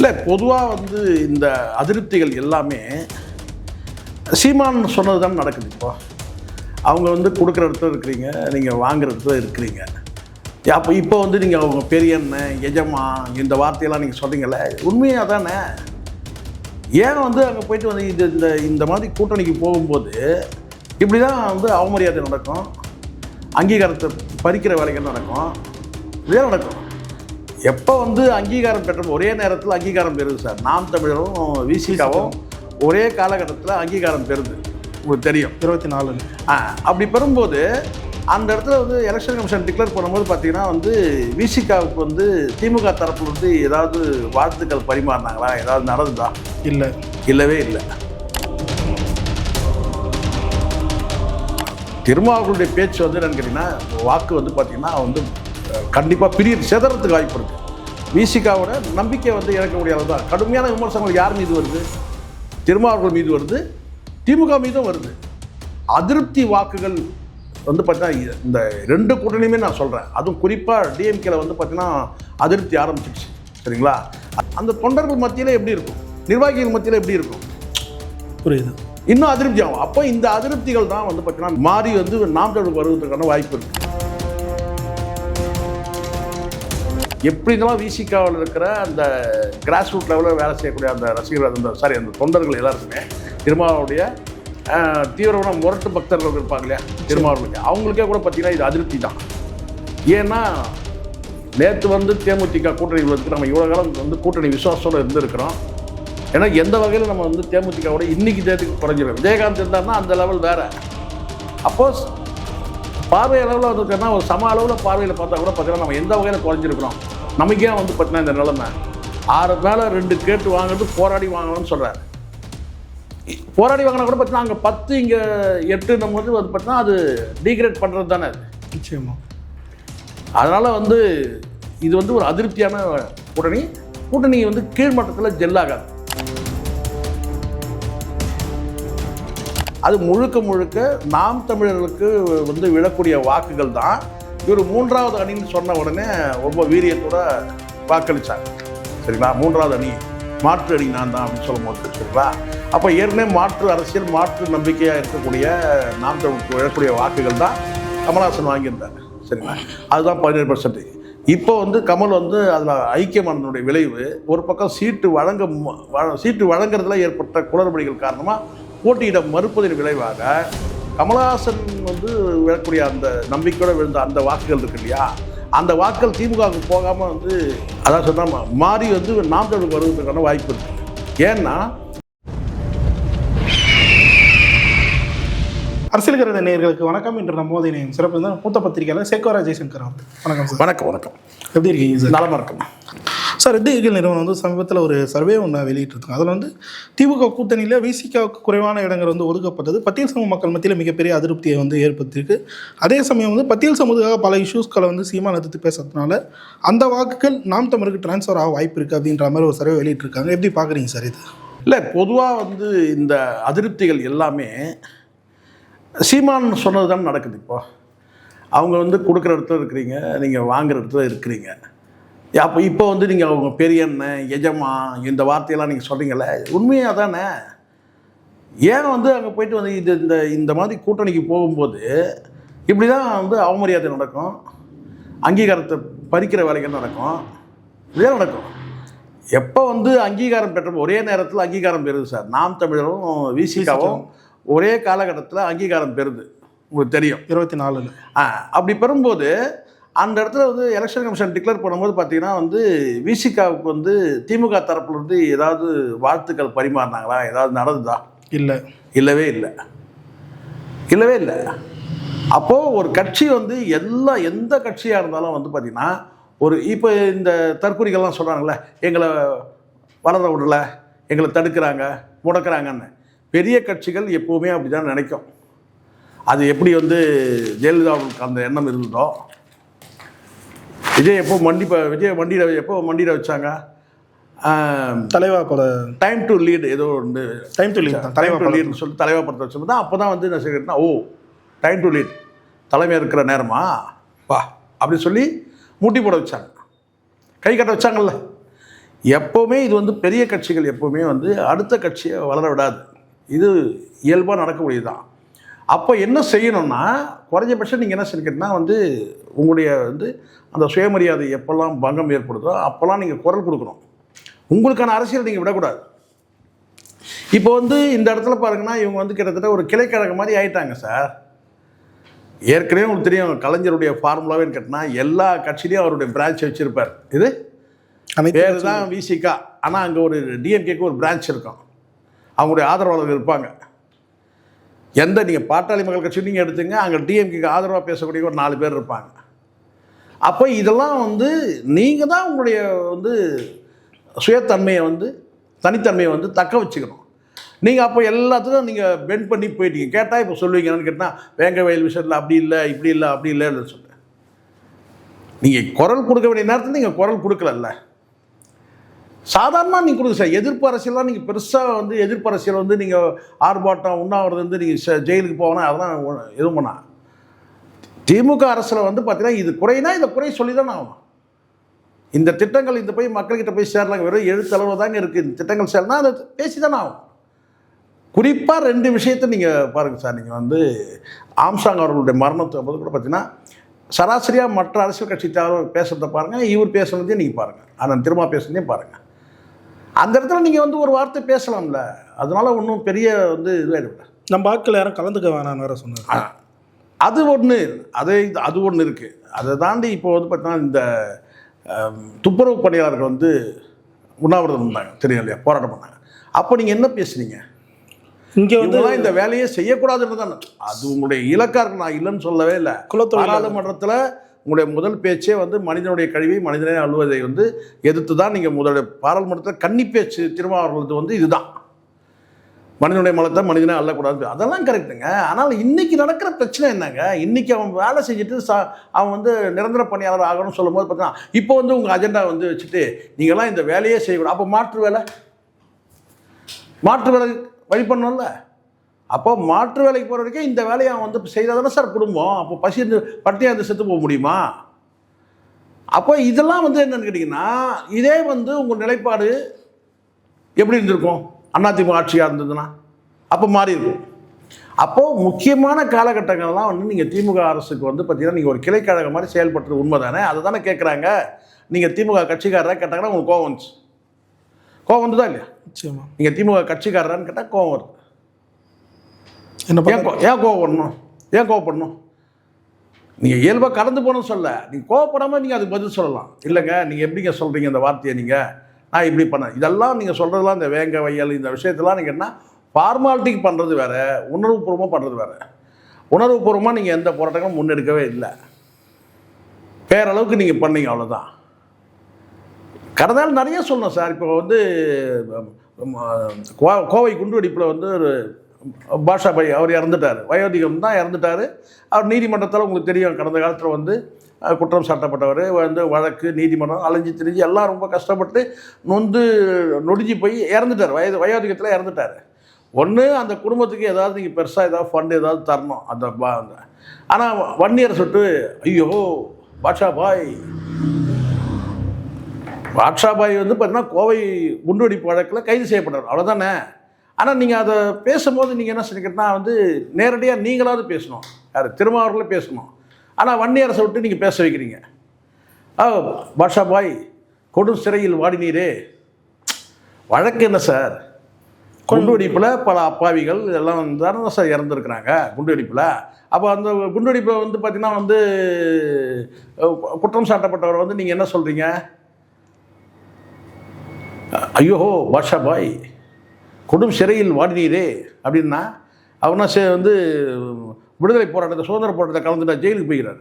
இல்லை, பொதுவாக வந்து இந்த அதிருப்திகள் எல்லாமே சீமான் சொன்னது தான் நடக்குது. இப்போ அவங்க வந்து கொடுக்குற இடத்துல இருக்கிறீங்க, நீங்கள் வாங்குற இடத்துல இருக்கிறீங்க. இப்போ வந்து நீங்கள் அவங்க பெரிய அண்ணன், எஜமா, இந்த வார்த்தையெல்லாம் நீங்கள் சொல்கிறீங்கல்ல, உண்மையாக தானே? ஏன் வந்து அங்கே போயிட்டு வந்து இந்த மாதிரி கூட்டணிக்கு போகும்போது இப்படி தான் வந்து அவமரியாதை நடக்கும், அங்கீகாரத்தை பறிக்கிற வேலைகள் நடக்கும், இதே நடக்கும். எப்போ வந்து அங்கீகாரம் பெற்ற ஒரே நேரத்தில் அங்கீகாரம் பெறுது சார். நாம் தமிழரும் விசிகாவும் ஒரே காலகட்டத்தில் அங்கீகாரம் பெறுது, உங்களுக்கு தெரியும். 24 அப்படி பெறும்போது அந்த இடத்துல வந்து எலெக்ஷன் கமிஷன் டிக்ளேர் பண்ணும்போது பார்த்தீங்கன்னா வந்து விசிகாவுக்கு வந்து திமுக தரப்புல வந்து ஏதாவது வாழ்த்துக்கள் பரிமாறினாங்களா? ஏதாவது நடந்ததா? இல்லை, இல்லவே இல்லை. திருமாவர்களுடைய பேச்சு வந்து என்னன்னு கேட்டிங்கன்னா, வாக்கு வந்து பார்த்திங்கன்னா வந்து கண்டிப்பாக பிரிய செதறத்துக்கு வாய்ப்பு இருக்குது. விசிகாவோட நம்பிக்கை வந்து இழக்கக்கூடிய அளவு தான். கடுமையான விமர்சனங்கள் யார் மீது வருது? திருமாவர்கள் மீது வருது, திமுக மீதும் வருது. அதிருப்தி வாக்குகள் வந்து பார்த்தீங்கன்னா இந்த ரெண்டு கூட்டணியுமே நான் சொல்கிறேன். அதுவும் குறிப்பாக டிஎம்கேல வந்து பார்த்தீங்கன்னா அதிருப்தி ஆரம்பிச்சிடுச்சு, சரிங்களா? அந்த தொண்டர்கள் மத்தியில் எப்படி இருக்கும், நிர்வாகிகள் மத்தியில் எப்படி இருக்கும், புரியுது. இன்னும் அதிருப்தி ஆகும். அப்போ இந்த அதிருப்திகள் தான் வந்து பார்த்தீங்கன்னா மாறி வந்து நாம் தமிழுக்கு வருவதற்கான வாய்ப்பு இருக்குது. எப்படினாலும் விசிகாவில் இருக்கிற அந்த கிராஸ் ரூட் லெவலில் வேலை செய்யக்கூடிய அந்த ரசிகர்கள், அந்த தொண்டர்கள் எல்லாருக்குமே திருமாவளுடைய தீவிரமான முரட்டு பக்தர்கள் இருப்பாங்க இல்லையா, திருமாவளுக்கு, அவங்களுக்கே கூட பார்த்தீங்கன்னா இது அதிருப்தி தான். ஏன்னா நேற்று வந்து தேமுதிக கூட்டணி உள்ளதுக்கு நம்ம இவ்வளோ காலம் வந்து கூட்டணி விசுவாசத்தோடு இருந்திருக்கிறோம். ஏன்னா எந்த வகையில் நம்ம வந்து தேமுதிகவோட இன்னைக்கு தேதிக்கு குறைஞ்சிடும். விஜயகாந்த் இருந்தாருன்னா அந்த லெவல் வேறு. அப்போஸ் பார்வை அளவில் வந்துருக்கோன்னா ஒரு சம அளவில் பார்வையில் பார்த்தா கூட பார்த்தீங்கன்னா நம்ம எந்த வகையில் குறைஞ்சிருக்கிறோம். நமக்கே வந்து பார்த்தீங்கன்னா இந்த நிலைமை 6 மேலே 2 கேட்டு வாங்குறது போராடி வாங்கணும்னு சொல்கிறார். போராடி வாங்கினா கூட பார்த்தீங்கன்னா அங்கே 10 இங்கே 8 நம்ம வந்து பார்த்தீங்கன்னா அது டீக்ரேட் பண்ணுறது தானே அது. நிச்சயமாக. அதனால் வந்து இது வந்து ஒரு அதிருப்தியான கூட்டணி வந்து கீழ்மட்டத்தில் ஜெல்லாகாது. அது முழுக்க நாம் தமிழர்களுக்கு வந்து விழக்கூடிய வாக்குகள் தான். இவர் 3வது அணின்னு சொன்ன உடனே ரொம்ப வீரியத்தோட வாக்களித்தாங்க, சரிங்களா? 3வது அணி மாற்று அணி நான் தான் அப்படின்னு சொல்லும் போது, சரிங்களா? அப்போ ஏற்கனவே மாற்று அரசியல், மாற்று நம்பிக்கையாக இருக்கக்கூடிய நாம் தமிழுக்கு விழக்கூடிய வாக்குகள் தான் கமல்ஹாசன் வாங்கியிருந்தாங்க, சரிங்களா? அதுதான் 17%. இப்போ வந்து கமல் வந்து அதில் ஐக்கியமானதனுடைய விளைவு ஒரு பக்கம் சீட்டு வழங்குறதுல ஏற்பட்ட குளறுபடிகள் காரணமாக போட்டியிட மறுப்பதின் விளைவாக கமல்ஹாசன் வந்து விழக்கூடிய அந்த நம்பிக்கையோடு விழுந்த அந்த வாக்குகள் இருக்கு இல்லையா, அந்த வாக்குகள் திமுகவுக்கு போகாமல் வந்து அதான் சொன்னால் மாறி வந்து நாம் தமிழுக்கு வருவதற்கான வாய்ப்பு இருக்குது. ஏன்னா அரசியல் கருத நேயர்களுக்கு வணக்கம். இன்று நம்ம மோதி நேயம் சிறப்பு மூத்த பத்திரிகையாளர் சேகோரா ஜெய்சங்கர் அவர்கள். வணக்கம் சார். வணக்கம். எப்படி இருக்கீங்க சார்? நலமாக இருக்கும் சார். ரெட்டிகள் நிறுவனம் வந்து சமீபத்தில் ஒரு சர்வே ஒன்று வெளியிட்டிருக்காங்க. அதில் வந்து திமுக கூட்டணியில் விசிகாவுக்கு குறைவான இடங்கள் வந்து ஒதுக்கப்பட்டது பட்டியல் சமூக மக்கள் மத்தியில் மிகப்பெரிய அதிருப்தியை வந்து ஏற்படுத்தியிருக்கு. அதே சமயம் வந்து பட்டியல் சமூகத்துக்காக பல இஷ்யூஸ்களை வந்து சீமான் எதிர்த்து பேசுறதுனால அந்த வாக்குகள் நாம் தமிழுக்கு டிரான்ஸ்ஃபர் ஆக வாய்ப்பு இருக்குது அப்படின்ற மாதிரி ஒரு சர்வே வெளியிட்டிருக்காங்க. எப்படி பார்க்குறீங்க சார் இது? இல்லை, பொதுவாக வந்து இந்த அதிருப்திகள் எல்லாமே சீமான் சொன்னது தான் நடக்குது. இப்போ அவங்க வந்து கொடுக்குற இடத்துல இருக்கிறீங்க, நீங்கள் வாங்குற இடத்துல இருக்கிறீங்க. இப்போ வந்து நீங்கள் அவங்க பெரிய அண்ணன், எஜமா, இந்த வார்த்தையெல்லாம் நீங்கள் சொல்கிறீங்கல்ல, உண்மையாக தானே? ஏன் வந்து அங்கே போயிட்டு வந்து இந்த மாதிரி கூட்டணிக்கு போகும்போது இப்படி தான் வந்து அவமரியாதை நடக்கும், அங்கீகாரத்தை பறிக்கிற வேலைகள் நடக்கும், இதே நடக்கும். எப்போ வந்து அங்கீகாரம் பெற்ற ஒரே நேரத்தில் அங்கீகாரம் பெறுது சார். நாம் தமிழரும் விசிகாவும் ஒரே காலகட்டத்தில் அங்கீகாரம் பெறுது, உங்களுக்கு தெரியும். 24 அப்படி பெறும்போது அந்த இடத்துல வந்து எலெக்ஷன் கமிஷன் டிக்ளேர் பண்ணும்போது பார்த்தீங்கன்னா வந்து விசிகாவுக்கு வந்து திமுக தரப்புல இருந்து ஏதாவது வாழ்த்துக்கள் பரிமாறினாங்களா? ஏதாவது நடந்ததா? இல்லை, இல்லவே இல்லை. அப்போது ஒரு கட்சி வந்து எந்த கட்சியாக இருந்தாலும் வந்து பார்த்திங்கன்னா இப்போ இந்த தற்கொலைகள்லாம் சொல்கிறாங்களே, எங்களை வளர விடல, எங்களை தடுக்கிறாங்க, முடக்கிறாங்கன்னு. பெரிய கட்சிகள் எப்போவுமே அப்படி தான் நினைக்கும். அது எப்படி வந்து ஜெயலலிதாவுக்கு அந்த எண்ணம் இருந்ததோ, விஜய் எப்போ மண்டியில் வச்சாங்க, தலைவா கூட டைம் டு லீட் ஏதோ ஒன்று, டைம் டு லீட்னு சொல்லிட்டு தலைவா படத்தை வச்சுருந்தா தான். அப்போ தான் வந்து என்ன செய்யறதுனா, டைம் டு லீட், தலைமையாக இருக்கிற நேரமா வா அப்படின்னு சொல்லி முட்டி போட வச்சாங்க, கை கட்ட வச்சாங்கல்ல. எப்போவுமே இது வந்து பெரிய கட்சிகள் எப்போவுமே வந்து அடுத்த கட்சியை வளர விடாது. இது இயல்பாக நடக்கக்கூடியது தான். அப்போ என்ன செய்யணும்னா, குறைஞ்சபட்சம் நீங்கள் என்ன செய்யணும்னா வந்து உங்களுடைய வந்து அந்த சுயமரியாதை எப்போல்லாம் பங்கம் ஏற்படுதோ அப்போல்லாம் நீங்கள் குரல் கொடுக்கணும். உங்களுக்கான அரசியல் நீங்கள் விடக்கூடாது. இப்போ வந்து இந்த இடத்துல பாருங்கன்னா இவங்க வந்து கிட்டத்தட்ட ஒரு கிளைக்கழகம் மாதிரி ஆயிட்டாங்க சார். ஏற்கனவே உங்களுக்கு தெரியும் கலைஞருடைய ஃபார்முலாவேன்னு கேட்டினா எல்லா கட்சியிலையும் அவருடைய பிரான்ச் வச்சுருப்பார். இது பேர் தான் விசிகா. ஆனால் அங்கே ஒரு டிஎம்கேக்கு ஒரு பிரான்ச் இருக்கும், அவங்களுடைய ஆதரவாளர்கள் இருப்பாங்க. எந்த நீங்கள் பாட்டாளி மக்கள் கட்சி நீங்கள் எடுத்துங்க, அங்கே டிஎம்கேக்கு ஆதரவாக பேசக்கூடிய ஒரு 4 பேர் இருப்பாங்க. அப்போ இதெல்லாம் வந்து நீங்கள் தான் உங்களுடைய வந்து சுயத்தன்மையை வந்து தனித்தன்மையை வந்து தக்க வச்சுக்கணும். நீங்கள் அப்போ எல்லாத்துக்கும் நீங்கள் பெண்ட் பண்ணி போயிட்டீங்க. கேட்டால் இப்போ சொல்லுவீங்கன்னு கேட்டால் வேங்க வயல் விஷயத்தில் அப்படி இல்லை இப்படி இல்லை அப்படி இல்லைன்னு சொல்கிறேன். நீங்கள் குரல் கொடுக்க வேண்டிய நேரத்தில் நீங்கள் குரல் கொடுக்கலல்ல. சாதாரணமாக நீங்கள் கொடுங்க சார். எதிர்ப்பு அரசியலாம் நீங்கள் பெருசாக வந்து எதிர்ப்பு அரசியல் வந்து நீங்கள் ஆர்ப்பாட்டம் உண்ணாவிரதம் வந்து நீங்கள் ஜெயிலுக்கு போகணும் அதெல்லாம் எதுவும் பண்ணா. திமுக அரசில் வந்து பார்த்தீங்கன்னா இது குறைனா இதை குறை சொல்லி தானே ஆகணும். இந்த திட்டங்கள் இந்த போய் மக்கள்கிட்ட போய் சேரலாங்க. வெறும் எழுத்தளவு தாங்க இருக்குது. இந்த திட்டங்கள் சேரனா அதை பேசி தானே ஆகும். குறிப்பாக 2 விஷயத்தை நீங்கள் பாருங்கள் சார். நீங்கள் வந்து ஆம்ஸ்ட்ராங் அவர்களுடைய மரணத்தை போது கூட பார்த்தீங்கன்னா சராசரியாக மற்ற அரசியல் கட்சி பேசுகிறத பாருங்கள், இவர் பேசுகிறதையும் நீங்கள் பாருங்கள், ஆனால் திரும்ப பேசுகிறதையும் பாருங்கள். அந்த இடத்துல நீங்கள் வந்து ஒரு வார்த்தை பேசலாம்ல. அதனால ஒன்றும் பெரிய வந்து இதுவாகிடும். நம்ம ஆட்கள் யாரும் கலந்துக்க வேணான்னு வேறு சொன்னாங்க. அது ஒன்று அது ஒன்று இருக்குது. அதை தாண்டி இப்போ வந்து பார்த்தீங்கன்னா இந்த துப்புரவு பணியாளர்கள் வந்து உண்ணாவிரதம் பண்ணாங்க, தெரியும் இல்லையா, போராட்டம் பண்ணாங்க. அப்போ நீங்கள் என்ன பேசுனீங்க? இங்கே வந்து இந்த வேலையை செய்யக்கூடாதுன்னு தானே அது உங்களுடைய இலக்காக இருக்கு. நான் இல்லைன்னு சொல்லவே இல்லை. பாராளுமன்றத்தில் உங்களுடைய முதல் பேச்சே வந்து மனிதனுடைய கழிவை மனிதனே அழுவதை வந்து எதிர்த்து தான் நீங்கள் முதலுடைய பாராளுமன்றத்தில் கன்னி பேச்சு திருமாவளவன் வந்து இதுதான், மனிதனுடைய மலத்தை மனிதனே அள்ளக்கூடாது. அதெல்லாம் கரெக்டுங்க. ஆனால் இன்றைக்கி நடக்கிற பிரச்சனை என்னங்க, இன்றைக்கி அவன் வேலை செஞ்சுட்டு அவன் வந்து நிரந்தர பணியாளர் ஆகணும்னு சொல்லும் போது பார்த்தீங்கன்னா இப்போ வந்து உங்கள் அஜெண்டா வந்து வச்சுட்டு நீங்களாம் இந்த வேலையே செய்யக்கூடாது. அப்போ மாற்று வேலை வழி பண்ணணும்ல. அப்போ மாற்று வேலைக்கு போகிற வரைக்கும் இந்த வேலையை அவன் வந்து செய்தால் தானே சார் குடும்பம். அப்போ பட்டினியாக இருந்து செத்து போக முடியுமா? அப்போ இதெல்லாம் வந்து என்னென்னு கேட்டிங்கன்னா, இதே வந்து உங்கள் நிலைப்பாடு எப்படி இருந்திருக்கும் அதிமுக ஆட்சியாக இருந்ததுன்னா? அப்போ மாறி இருக்கும். அப்போது முக்கியமான காலகட்டங்கள்லாம் வந்து நீங்கள் திமுக அரசுக்கு வந்து பார்த்தீங்கன்னா நீங்கள் ஒரு கிளைக்கழகம் மாதிரி செயல்படுறது உண்மை தானே? அதை தானே கேட்குறாங்க. நீங்கள் திமுக கட்சிக்காரராக கேட்டாங்கன்னா உங்களுக்கு கோவம் வந்துச்சு. கோவம் வந்துதான் இல்லையா? நிச்சயமா. நீங்கள் திமுக கட்சிக்காரரான்னு கேட்டால் கோவம் வருது. ஏன் கோவப்படணும்? நீங்கள் இயல்பாக கடந்து போகணும்னு சொல்ல, நீங்கள் கோவப்படாமல் நீங்கள் அதுக்கு பதில் சொல்லலாம். இல்லைங்க நீங்கள் எப்படிங்க சொல்கிறீங்க இந்த வார்த்தையை, நீங்கள் நான் இப்படி பண்ணேன் இதெல்லாம் நீங்கள் சொல்கிறதுலாம் இந்த வேங்க வையல் இந்த விஷயத்தெல்லாம் நீங்கள் என்ன ஃபார்மாலிட்டிக்கு பண்ணுறது வேறு, உணர்வுபூர்வமாக பண்ணுறது வேறு. உணர்வுபூர்வமாக நீங்கள் எந்த போராட்டங்களும் முன்னெடுக்கவே இல்லை. பேரளவுக்கு நீங்கள் பண்ணீங்க, அவ்வளோதான். கடந்தாலும் நிறைய சொல்லணும் சார். இப்போ வந்து கோவை குண்டுவெடிப்பில் வந்து ஒரு பாஷாபாய் அவர் இறந்துட்டார். வயோதிகம் தான் இறந்துட்டார். அவர் நீதிமன்றத்தில் உங்களுக்கு தெரியும் கடந்த காலத்தில் வந்து குற்றம் சாட்டப்பட்டவர் வந்து வழக்கு நீதிமன்றம் அலைஞ்சி திரிஞ்சு எல்லாம் ரொம்ப கஷ்டப்பட்டு நொடிஞ்சு போய் இறந்துட்டார். வயோதிகத்தில் இறந்துட்டார். ஒன்று அந்த குடும்பத்துக்கு ஏதாவது நீங்கள் பெருசாக ஏதாவது ஃபண்டு ஏதாவது தரணும். அந்த ஆனால் வன்னியரை சொல்லிட்டு ஐயோ பாட்ஷாபாய் வந்து பார்த்தீங்கன்னா கோவை குண்டுவெடிப்பு வழக்கில் கைது செய்யப்பட்டார், அவ்வளோதானே. ஆனால் நீங்கள் அதை பேசும்போது நீங்கள் என்ன சொல்லிக்கிட்டா வந்து நேரடியாக நீங்களாவது பேசணும், யார் திருமாவர்களே பேசணும். ஆனால் வன்னியரசை விட்டு நீங்கள் பேச வைக்கிறீங்க. பாட்ஷாபாய் கொடும் சிறையில் வாடினீரே, வழக்கு என்ன சார்? குண்டுவெடிப்பில் பல அப்பாவிகள் எல்லாம் தானே சார் இறந்துருக்குறாங்க குண்டுவெடிப்பில். அப்போ அந்த குண்டுவெடிப்பில் வந்து பார்த்திங்கன்னா வந்து குற்றம் சாட்டப்பட்டவரை வந்து நீங்கள் என்ன சொல்கிறீங்க? ஐயோ பாட்ஷாபாய் கொடும் சிறையில் வாடினீரே அப்படின்னா அவனா வந்து விடுதலை போராட்டத்தை சுதந்திர போராட்டத்தை கலந்துட்டா ஜெயிலுக்கு போய்கிறார்.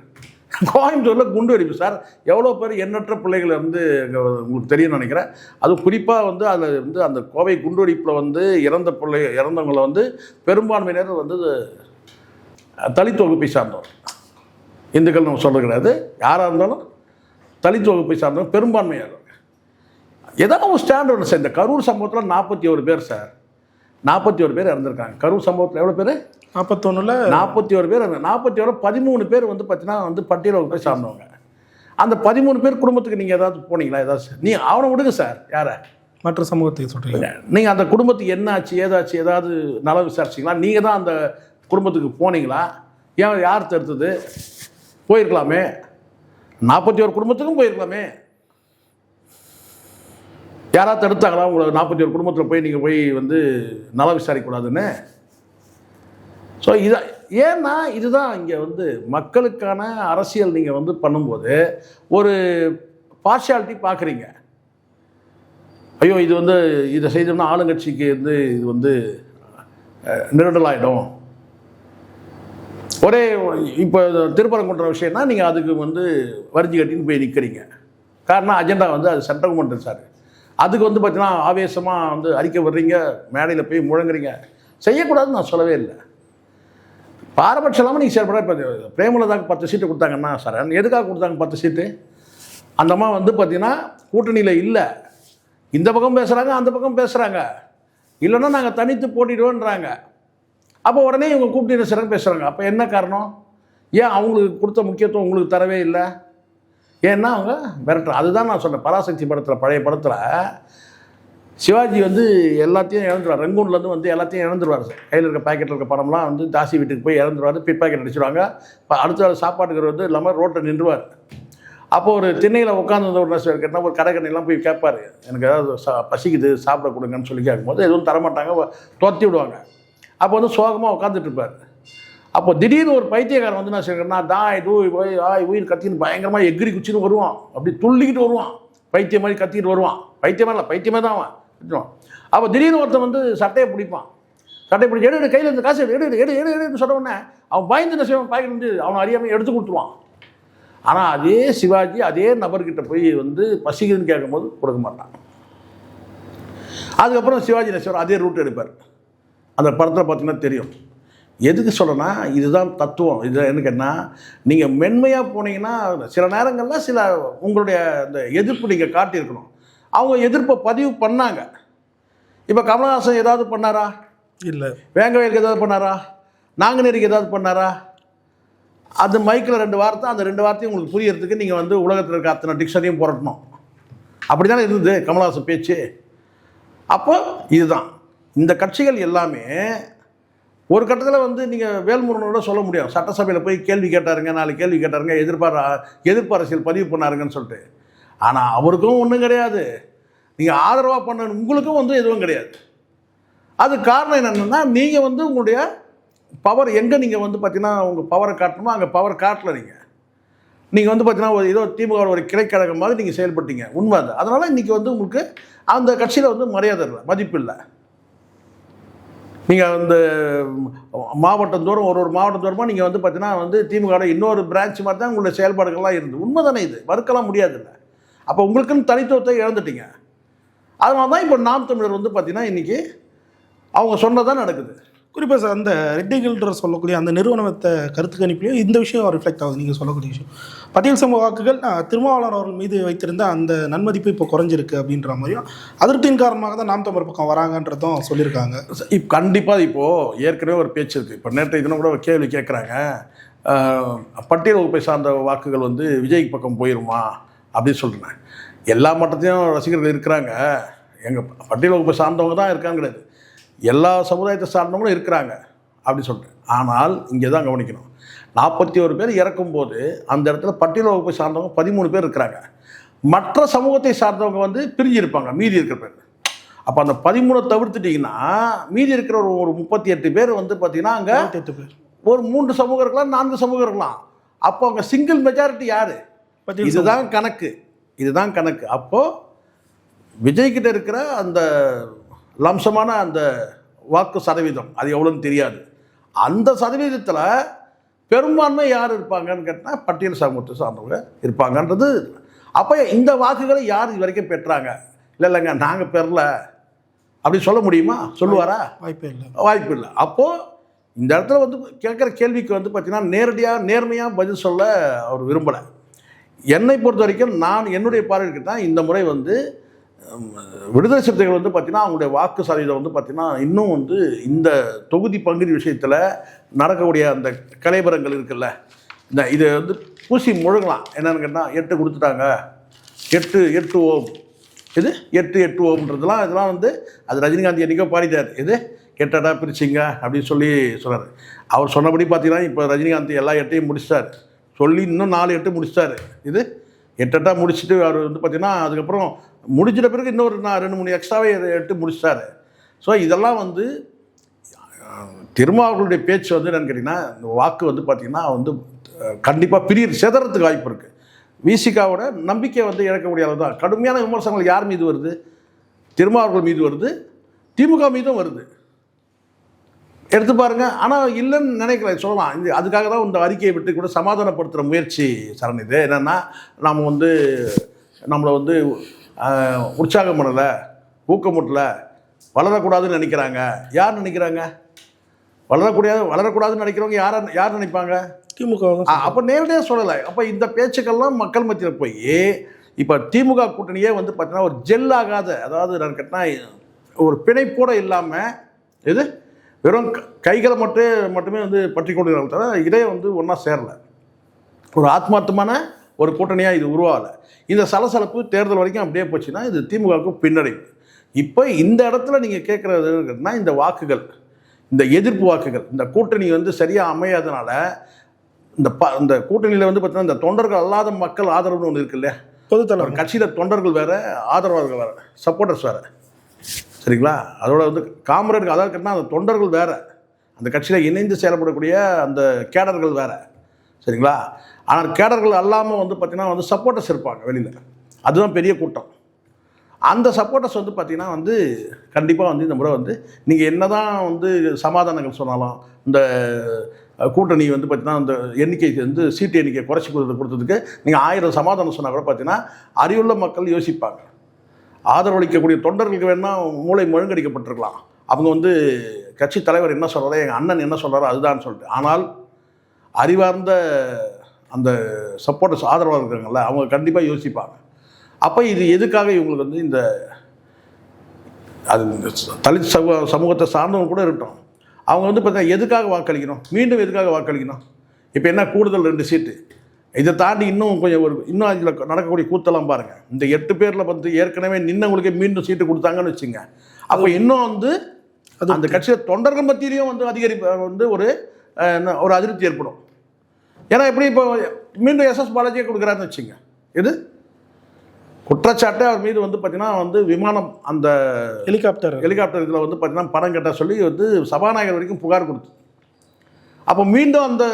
கோயம்புத்தூரில் குண்டு வெடிப்பு சார். எவ்வளோ பேர் எண்ணற்ற பிள்ளைகளை வந்து உங்களுக்கு தெரியும்னு நினைக்கிறேன். அதுவும் குறிப்பாக வந்து அதில் வந்து அந்த கோவை குண்டு வெடிப்பில் வந்து இறந்தவங்களை வந்து பெரும்பான்மையினர் வந்து தலித் வகுப்பை சார்ந்தவர். இந்துக்கள் நம்ம சொல்கிறது கிடையாது. யாராக இருந்தாலும் தலித் வகுப்பை சார்ந்தவங்க பெரும்பான்மையாக ஏதாவது ஒரு ஸ்டாண்ட் ஒன்று சார். இந்த கரூர் சம்பவத்தில் 41 பேர் சார், 41 பேர் இறந்துருக்காங்க. கரூர் சம்பவத்தில் எவ்வளோ பேர்? 41 பேர். 41 13 பேர் வந்து பார்த்தீங்கன்னா வந்து பட்டியல் வகுப்பை சார்ந்தவங்க. அந்த 13 பேர் குடும்பத்துக்கு நீங்கள் ஏதாவது போனீங்களா? ஏதாவது நீங்கள் அவனை விடுங்க சார், யாரை மற்ற சமூகத்தை சொல்கிறீங்க. நீங்கள் அந்த குடும்பத்துக்கு என்ன ஆச்சு ஏதாச்சு ஏதாவது நலம் விசாரிச்சிங்களா? நீங்கள் தான் அந்த குடும்பத்துக்கு போனீங்களா? ஏன் யார் தடுத்தது? போயிருக்கலாமே, 41 குடும்பத்துக்கும் போயிருக்கலாமே. யாராவது தடுத்தாங்களா உங்களை 41 குடும்பத்தில் போய் நீங்கள் போய் வந்து நலம் விசாரிக்கக்கூடாதுன்னு? ஸோ இதான் ஏன்னா இதுதான் இங்கே வந்து மக்களுக்கான அரசியல் நீங்கள் வந்து பண்ணும்போது ஒரு பார்ஷியாலிட்டி பார்க்குறீங்க. ஐயோ இது வந்து இதை செய்தோம்னா ஆளுங்கட்சிக்கு வந்து இது வந்து நெருடலாயிடும். ஒரே இப்போ திருப்பரங்குன்ற விஷயம்னா நீங்கள் அதுக்கு வந்து வரிஞ்சு கட்டின்னு போய் நிற்கிறீங்க. காரணம் அஜெண்டா வந்து அது சென்ட்ரல் கவர்மெண்ட் சார். அதுக்கு வந்து பார்த்தீங்கன்னா ஆவேசமாக வந்து அறிக்கை வர்றீங்க, மேடையில் போய் முழங்குறீங்க. செய்யக்கூடாதுன்னு நான் சொல்லவே இல்லை. பாரபட்சம் இல்லாமல் நீங்கள் செயல்பட. இப்போ பிரேமலதாக்கு 10 சீட்டு கொடுத்தாங்கன்னா சார், எதுக்காக கொடுத்தாங்க 10 சீட்டு? அந்த அம்மா வந்து பார்த்தீங்கன்னா கூட்டணியில் இல்லை, இந்த பக்கம் பேசுகிறாங்க அந்த பக்கம் பேசுகிறாங்க, இல்லைன்னா நாங்கள் தனித்து போட்டிடுவோன்றாங்க. அப்போ உடனே இவங்க கூட்டணியில் சிறப்பு பேசுகிறாங்க. அப்போ என்ன காரணம்? ஏன் அவங்களுக்கு கொடுத்த முக்கியத்துவம் உங்களுக்கு தரவே இல்லை? ஏன்னா அவங்க மிரட்டுற. அதுதான் நான் சொன்னேன். பராசக்தி படத்தில், பழைய படத்தில் சிவாஜி வந்து எல்லாத்தையும் இழந்துருவார். ரங்கூன்லேருந்து வந்து எல்லாத்தையும் இழந்துருவார் சார். கையில் இருக்க பாக்கெட்டில் இருக்க பணம்லாம் வந்து தாசி வீட்டுக்கு போய் இழந்துருவார். Bit packet அடிச்சிடுவாங்க. அடுத்த சாப்பாட்டுக்கு வந்து இல்லாமல் ரோட்டை நின்றுவார். அப்போ ஒரு திண்ணையில் உட்காந்து ஒரு நஷ்டம் கேட்டால் ஒரு கடைக்கண்ணிலாம் போய் கேட்பார், எனக்கு ஏதாவது பசிக்குது சாப்பிட கொடுங்கன்னு சொல்லி கேட்கும்போது எதுவும் தரமாட்டாங்க, துரத்தி விடுவாங்க. அப்போ வந்து சோகமாக உட்காந்துட்டு இருப்பார். அப்போ திடீர்னு ஒரு பைத்தியக்காரன் வந்து நான் சொல்கிறேன்னா தாய் தூய் போய் ஆய் உயிர் கத்தின்னு பயங்கரமாக எகிரி குச்சின்னு வருவான். அப்படி துள்ளிக்கிட்டு வருவான், பைத்தியம் மாதிரி கத்திக்கிட்டு வருவான். பைத்தியமே இல்லை, பைத்தியமே தான் அவன். அப்போ திடீர்னு ஒருத்தன் வந்து சட்டையை பிடிப்பான். சட்டையை பிடிச்சி எடு கையில் இருந்து காசு எடு எடு எடு எடுன்னு சொன்ன உடனே அவன் பயந்து என்ன செய்வான், பாக்கெட் வந்து அவனை அறியாமல் எடுத்து கொடுத்துருவான். ஆனால் அதே சிவாஜி அதே நபர்கிட்ட போய் வந்து பசிக்குதுன்னு கேட்கும்போது கொடுக்க மாட்டான். அதுக்கப்புறம் சிவாஜி நெசவர் அதே ரூட் எடுப்பார். அந்த படத்தில் பார்த்தீங்கன்னா தெரியும். எதுக்கு சொல்கிறேன்னா இதுதான் தத்துவம். இது என்னன்னா நீங்கள் மென்மையாக போனீங்கன்னா சில நேரங்களில் சில உங்களுடைய அந்த எதிர்ப்பு நீங்கள் காட்டியிருக்கணும். அவங்க எதிர்ப்பை பதிவு பண்ணாங்க. இப்போ கமலஹாசன் ஏதாவது பண்ணாரா? இல்லை. வேங்கவேலுக்கு ஏதாவது பண்ணாரா? நாங்குநேரிக்கு ஏதாவது பண்ணாரா? அது மைக்கில் 2 வார்த்தை, அந்த 2 வார்த்தையும் உங்களுக்கு புரியறதுக்கு நீங்கள் வந்து உலகத்தில் இருக்க அத்தனை டிக்ஷனரியும் புரட்டணும். அப்படி தானே இருந்தது கமலஹாசன் பேச்சு. அப்போ இதுதான் இந்த கட்சிகள் எல்லாமே ஒரு கட்டத்தில் வந்து நீங்கள் வேல்முருகனோட சொல்ல முடியும். சட்டசபையில் போய் கேள்வி கேட்டாருங்க, 4 கேள்வி கேட்டாருங்க, எதிர்ப்பு அரசியல் பதிவு பண்ணாருங்கன்னு சொல்லிட்டு. ஆனால் அவருக்கும் ஒன்றும் கிடையாது, நீங்கள் ஆதரவாக பண்ண உங்களுக்கும் வந்து எதுவும் கிடையாது. அது காரணம் என்னென்னா நீங்கள் வந்து உங்களுடைய பவர் எங்கே நீங்கள் வந்து பார்த்தீங்கன்னா உங்கள் பவரை காட்டணுமோ அங்கே பவர் காட்டல. நீங்கள் வந்து பார்த்தீங்கன்னா ஏதோ திமுக ஒரு கிளைக்கழகம் மாதிரி நீங்கள் செயல்பட்டீங்க. உண்மை அது. அதனால் இன்றைக்கி வந்து உங்களுக்கு அந்த கட்சியில் வந்து மரியாதை இல்லை, மதிப்பு இல்லை. நீங்கள் வந்து மாவட்டந்தோறும் ஒரு மாவட்டந்தோறுமாக நீங்கள் வந்து பார்த்தீங்கன்னா வந்து திமுக இன்னொரு பிரான்ச் மாதிரி தான் உங்களுடைய செயல்பாடுகள்லாம் இருந்து. உண்மை தானே, இது மறுக்கலாம் முடியாது இல்லை. அப்போ உங்களுக்குன்னு தனித்துவத்தை இழந்துட்டீங்க. அதனால தான் இப்போ நாம் தமிழர் வந்து பார்த்தீங்கன்னா இன்றைக்கி அவங்க சொன்னதான் நடக்குது. குறிப்பாக சார் அந்த ரெட்டிகில்ன்ற சொல்லக்கூடிய அந்த நிறுவனத்தை கருத்து கணிப்புலையும் இந்த விஷயம் ரிஃப்ளெக்ட் ஆகுது. நீங்கள் சொல்லக்கூடிய விஷயம் பட்டியல் சமூக வாக்குகள் திருமாவளவன் அவர்கள் மீது வைத்திருந்த அந்த நன்மதிப்பு இப்போ குறைஞ்சிருக்கு அப்படின்ற மாதிரியும் அதிருப்தியின் காரணமாக தான் நாம் தமிழர் பக்கம் வராங்கன்றதும் சொல்லியிருக்காங்க. இப்போ கண்டிப்பாக இப்போது ஏற்கனவே ஒரு பேச்சு இருக்குது. இப்போ நேற்று தினம் கூட ஒரு கேள்வி கேட்குறாங்க, பட்டியல் வகுப்பை சார்ந்த வாக்குகள் வந்து விஜய் பக்கம் போயிடுமா அப்படின்னு சொல்கிறேன். எல்லா மட்டத்தையும் ரசிகர்கள் இருக்கிறாங்க. எங்கள் பட்டியல் வகுப்பை சார்ந்தவங்க தான் இருக்காங்க கிடையாது, எல்லா சமுதாயத்தை சார்ந்தவங்களும் இருக்கிறாங்க அப்படி சொல்கிறேன். ஆனால் இங்கே தான் கவனிக்கணும், 41 பேர் இறக்கும்போது அந்த இடத்துல பட்டியல் வகுப்பை சார்ந்தவங்க 13 பேர் இருக்கிறாங்க. மற்ற சமூகத்தை சார்ந்தவங்க வந்து பிரிஞ்சு இருப்பாங்க, மீதி இருக்கிற பேர். அப்போ அந்த 13 தவிர்த்துட்டிங்கன்னா மீதி இருக்கிற ஒரு 38 பேர் வந்து பார்த்தீங்கன்னா அங்கே 8 பேர் ஒரு 3 சமூகம் இருக்கலாம், 4 சமூகம் இருக்கலாம். அப்போ அங்கே சிங்கிள் மெஜாரிட்டி யார்? இதுதான் கணக்கு, இதுதான் கணக்கு. அப்போது விஜய்கிட்ட இருக்கிற அந்த லம்சமான அந்த வாக்கு சதவீதம் அது எவ்வளோன்னு தெரியாது. அந்த சதவீதத்தில் பெரும்பான்மை யார் இருப்பாங்கன்னு கேட்டால் பட்டியல் சமூகத்தை சார்ந்தவங்க இருப்பாங்கன்றது. அப்போ இந்த வாக்குகளை யார் இது வரைக்கும் பெற்றாங்க? இல்லைங்க நாங்கள் பெறல அப்படி சொல்ல முடியுமா? சொல்லுவாரா? வாய்ப்பு இல்லை, வாய்ப்பு இல்லை. அப்போது இந்த இடத்துல வந்து கேட்குற கேள்விக்கு வந்து பார்த்திங்கன்னா நேரடியாக நேர்மையாக பதில் சொல்ல அவர் விரும்பலை. என்னை பொறுத்த வரைக்கும் நான் என்னுடைய பார்வைக்கு தான் இந்த முறை வந்து விடுதலை சிறுத்தைகள் வந்து பார்த்திங்கன்னா அவங்களுடைய வாக்கு சதவீதம் வந்து பார்த்திங்கன்னா இன்னும் வந்து இந்த தொகுதி பங்குதி விஷயத்தில் நடக்கக்கூடிய அந்த கலைபரங்கள் இருக்குல்ல, இந்த இதை வந்து பூசி முழுங்கலாம். என்னென்னு கேட்டால் 8 கொடுத்துட்டாங்க, 8 ஓம், இது 8 ஓம்ன்றதுலாம் இதெல்லாம் வந்து அது ரஜினிகாந்த் என்றைக்கோ பாடிட்டார். இது 8 பிரிச்சிங்க அப்படின்னு சொல்லி சொன்னார். அவர் சொன்னபடி பார்த்தீங்கன்னா இப்போ ரஜினிகாந்த் எல்லா 8ஐயும் முடிச்சிட்டார். சொல்லி இன்னும் 4 8 முடிச்சிட்டாரு. இது 8 முடிச்சுட்டு அவர் வந்து பார்த்தீங்கன்னா அதுக்கப்புறம் முடிச்சிட்ட பிறகு இன்னொரு 2 3 எக்ஸ்ட்ராவே 8 முடிச்சிட்டாரு. ஸோ இதெல்லாம் வந்து திருமாவர்களுடைய பேச்சு வந்து என்னென்னு கேட்டிங்கன்னா இந்த வாக்கு வந்து பார்த்திங்கன்னா வந்து கண்டிப்பாக சிதறத்துக்கு வாய்ப்பு இருக்குது. விசிகாவோட நம்பிக்கை வந்து இழக்க முடியாத தான். கடுமையான விமர்சனங்கள் யார் மீது வருது? திருமாவர்கள் மீது வருது, திமுக மீதும் வருது. எடுத்து பாருங்கள். ஆனால் இல்லைன்னு நினைக்கிறேன், சொல்லலாம். அதுக்காக தான் இந்த அறிக்கையை விட்டு கூட சமாதானப்படுத்துகிற முயற்சி சரண். இது என்னென்னா நம்ம வந்து நம்மளை வந்து உற்சாகம் பண்ணலை, ஊக்கமுட்டலை, வளரக்கூடாதுன்னு நினைக்கிறாங்க. யார் நினைக்கிறாங்க? வளரக்கூடாதுன்னு நினைக்கிறவங்க யார் நினைப்பாங்க? திமுக. அப்போ நேரடியாக சொல்லலை. அப்போ இந்த பேச்சுக்கள்லாம் மக்கள் மத்தியில் போய் இப்போ திமுக கூட்டணியே வந்து பார்த்தீங்கன்னா ஒரு ஜெல்லாகாத, அதாவது நான் கேட்டால் ஒரு பிணைப்போடு இல்லாமல் இது வெறும் கைகளை மட்டுமே வந்து பற்றி கொண்டு தவிர இதே வந்து ஒன்றா சேரலை. ஒரு ஆத்மார்த்தமான ஒரு கூட்டணியாக இது உருவாகலை. இந்த சலசலப்பு தேர்தல் வரைக்கும் அப்படியே போச்சுன்னா இது திமுகவுக்கு பின்னடைவு. இப்போ இந்த இடத்துல நீங்கள் கேட்குறதுன்னா இந்த வாக்குகள், இந்த எதிர்ப்பு வாக்குகள், இந்த கூட்டணி வந்து சரியாக அமையாதனால இந்த கூட்டணியில் வந்து பார்த்தீங்கன்னா இந்த தொண்டர்கள் அல்லாத மக்கள் ஆதரவுன்னு ஒன்று இருக்கு இல்லையா? பொதுத்தலைவர் கட்சியில் தொண்டர்கள் வேறு, ஆதரவாளர்கள் வேறு, சப்போர்ட்டர்ஸ் வேறு, சரிங்களா? அதோட வந்து காமரேட், அதாவது கேட்டால் அந்த தொண்டர்கள் வேறு, அந்த கட்சியில் இணைந்து செயல்படக்கூடிய அந்த கேடர்கள் வேறு, சரிங்களா? ஆனால் கேடர்கள் அல்லாமல் வந்து பார்த்திங்கன்னா வந்து சப்போர்ட்டர்ஸ் இருப்பாங்க வெளியில். அதுதான் பெரிய கூட்டம். அந்த சப்போர்ட்டர்ஸ் வந்து பார்த்திங்கன்னா வந்து கண்டிப்பாக வந்து இந்த முறை வந்து நீங்கள் என்ன தான் வந்து சமாதானங்கள் சொன்னாலும் இந்த கூட்டணி வந்து பார்த்திங்கன்னா அந்த எண்ணிக்கைக்கு வந்து சீட்டு எண்ணிக்கை குறைச்சி கொடுத்ததுக்கு நீங்கள் 1000 சமாதானம் சொன்னால் கூட பார்த்திங்கன்னா அறிவுள்ள மக்கள் யோசிப்பாங்க. ஆதரவளிக்கக்கூடிய தொண்டர்களுக்கு வேணால் மூளை முழுங்கடிக்கப்பட்டிருக்கலாம். அவங்க வந்து கட்சி தலைவர் என்ன சொல்கிறாரோ, எங்கள் அண்ணன் என்ன சொல்கிறாரோ அதுதான் சொல்லிட்டு. ஆனால் அறிவார்ந்த அந்த சப்போர்ட்டர்ஸ் ஆதரவாக இருக்கிறாங்கல்ல, அவங்க கண்டிப்பாக யோசிப்பாங்க. அப்போ இது எதுக்காக இவங்களுக்கு வந்து இந்த அது தலித் சமூகத்தை சார்ந்தவங்க கூட இருக்கட்டும், அவங்க வந்து பார்த்தீங்கன்னா எதுக்காக வாக்களிக்கணும், மீண்டும் எதுக்காக வாக்களிக்கணும்? இப்போ என்ன கூடுதல் 2 சீட்டு, இதை தாண்டி இன்னும் கொஞ்சம் இன்னும் அதில் நடக்கக்கூடிய கூத்தெல்லாம் பாருங்கள். இந்த 8 பேரில் வந்து ஏற்கனவே நின்னவங்களுக்கே மீண்டும் சீட்டு கொடுத்தாங்கன்னு வச்சுங்க. அப்போ இன்னும் வந்து அந்த கட்சியில் தொண்டர்கள் மத்தியிலையும் வந்து வந்து ஒரு அதிருப்தி ஏற்படும். ஏன்னா எப்படி இப்போ மீண்டும் எஸ்எஸ் பாலாஜியை கொடுக்குறாருன்னு வச்சுங்க. இது குற்றச்சாட்டு அவர் மீது வந்து பார்த்தீங்கன்னா வந்து விமானம் அந்த ஹெலிகாப்டர் இதில் வந்து பார்த்தீங்கன்னா பணம் கட்ட சொல்லி வந்து சபாநாயகர் வரைக்கும் புகார் கொடுத்து, அப்போ மீண்டும் அந்த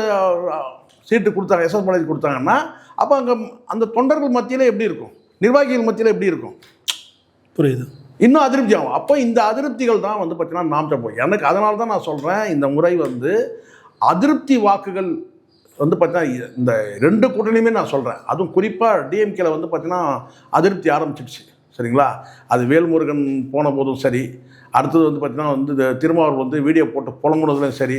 சீட்டு கொடுத்தாங்க, எஸ்எஸ் பாலாஜி கொடுத்தாங்கன்னா அப்போ அங்கே அந்த தொண்டர்கள் மத்தியில் எப்படி இருக்கும், நிர்வாகிகள் மத்தியில் எப்படி இருக்கும்? புரியுது. இன்னும் அதிருப்தி ஆகும். அப்போ இந்த அதிருப்திகள் தான் வந்து பார்த்தீங்கன்னா நாம் போய் எனக்கு அதனால தான் நான் சொல்கிறேன், இந்த முறை வந்து அதிருப்தி வாக்குகள் வந்து பார்த்தீங்கன்னா இந்த 2 கூட்டணியுமே நான் சொல்கிறேன். அதுவும் குறிப்பாக டிஎம்கேல வந்து பார்த்தீங்கன்னா அதிருப்தி ஆரம்பிச்சிடுச்சு, சரிங்களா? அது வேல்முருகன் போன போதும் சரி, அடுத்தது வந்து பார்த்தீங்கன்னா வந்து இந்த திருமாவளவன் வந்து வீடியோ போட்டு புலம்புனதுலையும் சரி,